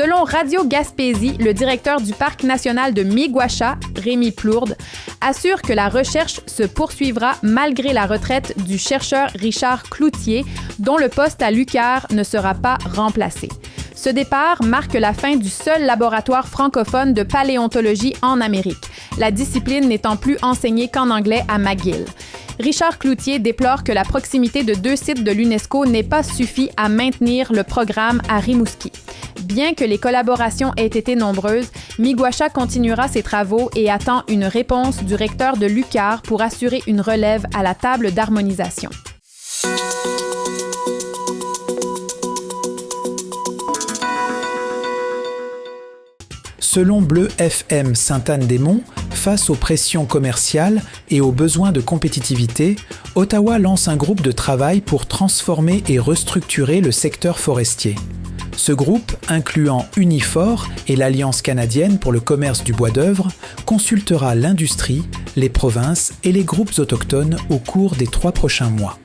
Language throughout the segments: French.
Selon Radio Gaspésie, le directeur du parc national de Miguacha, Rémi Plourde, assure que la recherche se poursuivra malgré la retraite du chercheur Richard Cloutier, dont le poste à l'UQAR ne sera pas remplacé. Ce départ marque la fin du seul laboratoire francophone de paléontologie en Amérique, la discipline n'étant plus enseignée qu'en anglais à McGill. Richard Cloutier déplore que la proximité de 2 sites de l'UNESCO n'ait pas suffi à maintenir le programme à Rimouski. Bien que les collaborations aient été nombreuses, Miguacha continuera ses travaux et attend une réponse du recteur de l'UQAR pour assurer une relève à la table d'harmonisation. Selon Bleu FM Sainte-Anne-des-Monts, face aux pressions commerciales et aux besoins de compétitivité, Ottawa lance un groupe de travail pour transformer et restructurer le secteur forestier. Ce groupe, incluant Unifor et l'Alliance canadienne pour le commerce du bois d'œuvre, consultera l'industrie, les provinces et les groupes autochtones au cours des 3 prochains mois.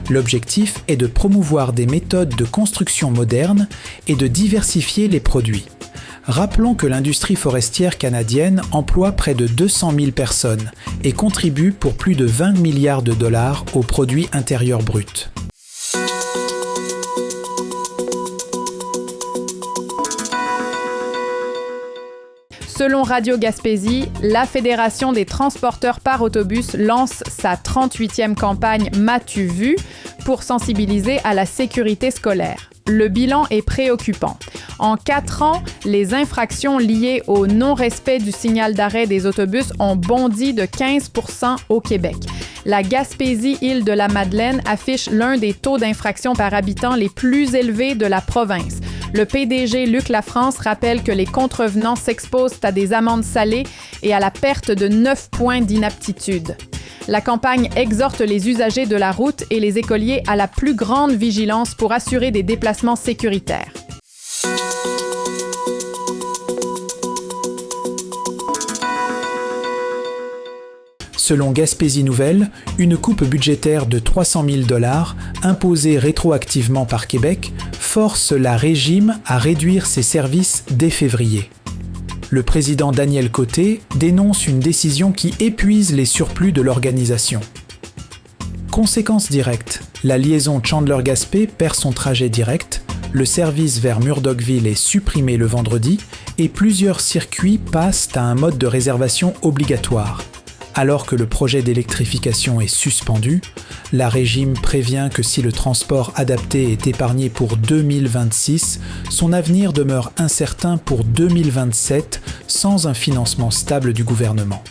L'objectif est de promouvoir des méthodes de construction modernes et de diversifier les produits. Rappelons que l'industrie forestière canadienne emploie près de 200 000 personnes et contribue pour plus de 20 milliards de dollars au produit intérieur brut. Selon Radio Gaspésie, la Fédération des transporteurs par autobus lance sa 38e campagne M'as-tu vu pour sensibiliser à la sécurité scolaire. Le bilan est préoccupant. En 4 ans, les infractions liées au non-respect du signal d'arrêt des autobus ont bondi de 15% au Québec. La Gaspésie-Île-de-la-Madeleine affiche l'un des taux d'infraction par habitant les plus élevés de la province. Le PDG Luc Lafrance rappelle que les contrevenants s'exposent à des amendes salées et à la perte de 9 points d'inaptitude. La campagne exhorte les usagers de la route et les écoliers à la plus grande vigilance pour assurer des déplacements sécuritaires. Selon Gaspésie Nouvelle, une coupe budgétaire de 300 000 $, imposée rétroactivement par Québec, force la régime à réduire ses services dès février. Le président Daniel Côté dénonce une décision qui épuise les surplus de l'organisation. Conséquence directe, la liaison Chandler-Gaspé perd son trajet direct, le service vers Murdochville est supprimé le vendredi et plusieurs circuits passent à un mode de réservation obligatoire. Alors que le projet d'électrification est suspendu, la régime prévient que si le transport adapté est épargné pour 2026, son avenir demeure incertain pour 2027 sans un financement stable du gouvernement.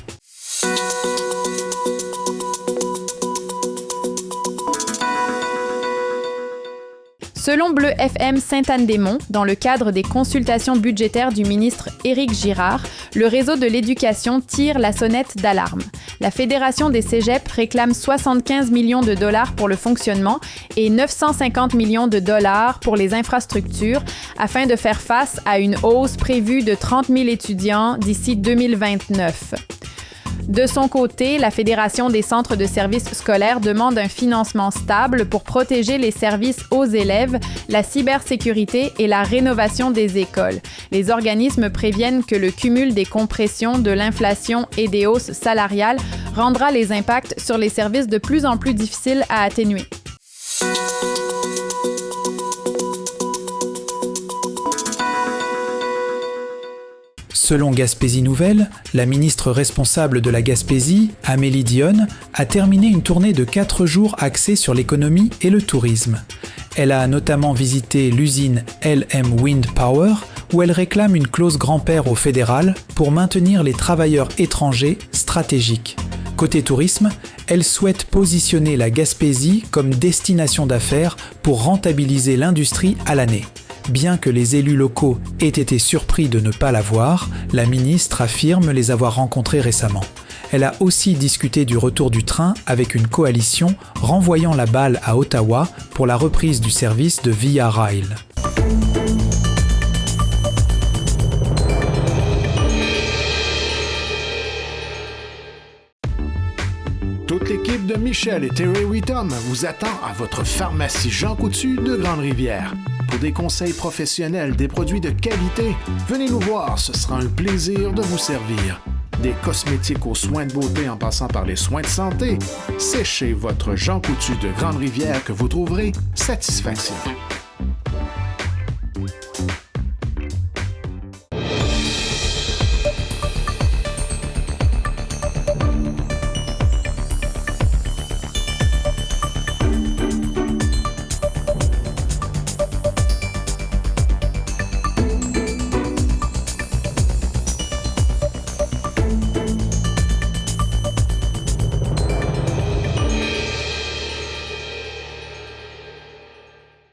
Selon Bleu FM Sainte-Anne-des-Monts, dans le cadre des consultations budgétaires du ministre Éric Girard, le réseau de l'éducation tire la sonnette d'alarme. La Fédération des cégeps réclame 75 millions de dollars pour le fonctionnement et 950 millions de dollars pour les infrastructures afin de faire face à une hausse prévue de 30 000 étudiants d'ici 2029. De son côté, la Fédération des centres de services scolaires demande un financement stable pour protéger les services aux élèves, la cybersécurité et la rénovation des écoles. Les organismes préviennent que le cumul des compressions, de l'inflation et des hausses salariales rendra les impacts sur les services de plus en plus difficiles à atténuer. Selon Gaspésie Nouvelle, la ministre responsable de la Gaspésie, Amélie Dionne, a terminé une tournée de 4 jours axée sur l'économie et le tourisme. Elle a notamment visité l'usine LM Wind Power, où elle réclame une clause grand-père au fédéral pour maintenir les travailleurs étrangers stratégiques. Côté tourisme, elle souhaite positionner la Gaspésie comme destination d'affaires pour rentabiliser l'industrie à l'année. Bien que les élus locaux aient été surpris de ne pas la voir, la ministre affirme les avoir rencontrés récemment. Elle a aussi discuté du retour du train avec une coalition renvoyant la balle à Ottawa pour la reprise du service de Via Rail. Toute l'équipe de Michel et Terry Whittom vous attend à votre pharmacie Jean Coutu de Grande-Rivière. pour des conseils professionnels, des produits de qualité. Venez nous voir, ce sera un plaisir de vous servir. Des cosmétiques aux soins de beauté en passant par les soins de santé, c'est chez votre Jean Coutu de Grande-Rivière que vous trouverez satisfaction.